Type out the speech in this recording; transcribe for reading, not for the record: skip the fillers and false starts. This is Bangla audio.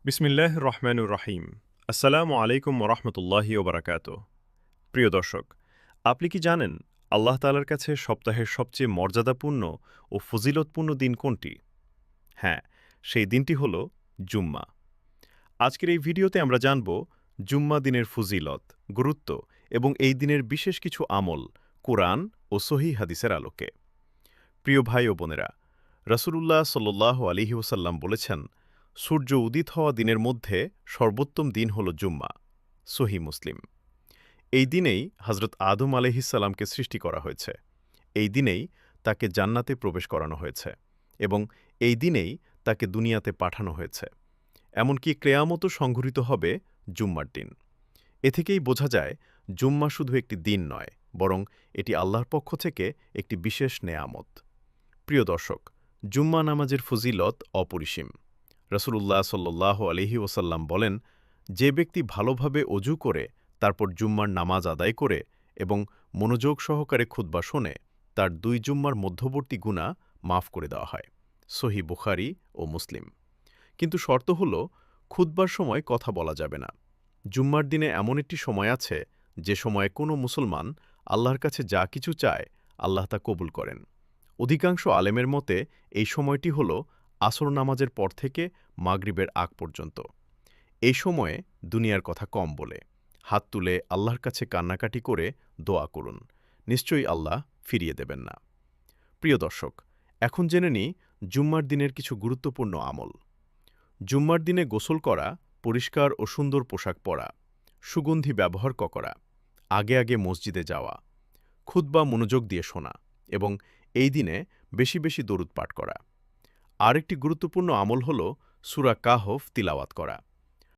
বিসমিল্লাহ রহমানুর রহিম। আসসালামু আলাইকুম ওরহমতুল্লাহি ওবরাকাত। প্রিয় দর্শক, আপনি কি জানেন আল্লাহ তাআলার কাছে সপ্তাহের সবচেয়ে মর্যাদাপূর্ণ ও ফজিলতপূর্ণ দিন কোনটি? হ্যাঁ, সেই দিনটি হল জুম্মা। আজকের এই ভিডিওতে আমরা জানব জুম্মা দিনের ফজিলত, গুরুত্ব এবং এই দিনের বিশেষ কিছু আমল কুরআন ও সহিহ হাদিসের আলোকে। প্রিয় ভাই ও বোনেরা, রাসূলুল্লাহ সাল্লাল্লাহু আলাইহি ওয়াসাল্লাম বলেছেন, সূর্য উদিত হওয়া দিনের মধ্যে সর্বোত্তম দিন হল জুম্মা। সহিহ মুসলিম। এই দিনেই হযরত আদম আলাইহিসসালামকে সৃষ্টি করা হয়েছে। এই দিনেই তাকে জান্নাতে প্রবেশ করানো হয়েছে এবং এই দিনেই তাকে দুনিয়াতে পাঠানো হয়েছে। এমনকি কিয়ামতও সংঘটিত হবে জুম্মার দিন। এ থেকেই বোঝা যায় জুম্মা শুধু একটি দিন নয়, বরং এটি আল্লাহর পক্ষ থেকে একটি বিশেষ নেয়ামত। প্রিয় দর্শক, জুম্মা নামাজের ফজিলত অপরিসীম। রাসূলুল্লাহ সাল্লাল্লাহু আলাইহি ওয়াসাল্লাম বলেন, যে ব্যক্তি ভালোভাবে অজু করে তারপর জুম্মার নামাজ আদায় করে এবং মনোযোগ সহকারে খুতবা শোনে, তার ২ জুম্মার মধ্যবর্তী গুনাহ মাফ করে দেওয়া হয়। সহিহ বুখারী ও মুসলিম। কিন্তু শর্ত হল, খুতবার সময় কথা বলা যাবে না। জুম্মার দিনে এমন একটি সময় আছে যে সময়ে কোনো মুসলমান আল্লাহর কাছে যা কিছু চায়, আল্লাহ তা কবুল করেন। অধিকাংশ আলেমের মতে এই সময়টি হল আসর নামাজের পর থেকে মাগরিবের আগ পর্যন্ত। এই সময়ে দুনিয়ার কথা কম বলে হাত তুলে আল্লাহর কাছে কান্নাকাটি করে দোয়া করুন। নিশ্চয়ই আল্লাহ ফিরিয়ে দেবেন না। প্রিয় দর্শক, এখন জেনে নিই জুম্মার দিনের কিছু গুরুত্বপূর্ণ আমল। জুম্মার দিনে গোসল করা, পরিষ্কার ও সুন্দর পোশাক পরা, সুগন্ধি ব্যবহার করা, আগে আগে মসজিদে যাওয়া, খুতবা মনোযোগ দিয়ে শোনা এবং এই দিনে বেশি বেশি দরুদ পাঠ করা। আরেকটি গুরুত্বপূর্ণ আমল হল সূরা কাহফ তিলাওয়াত করা।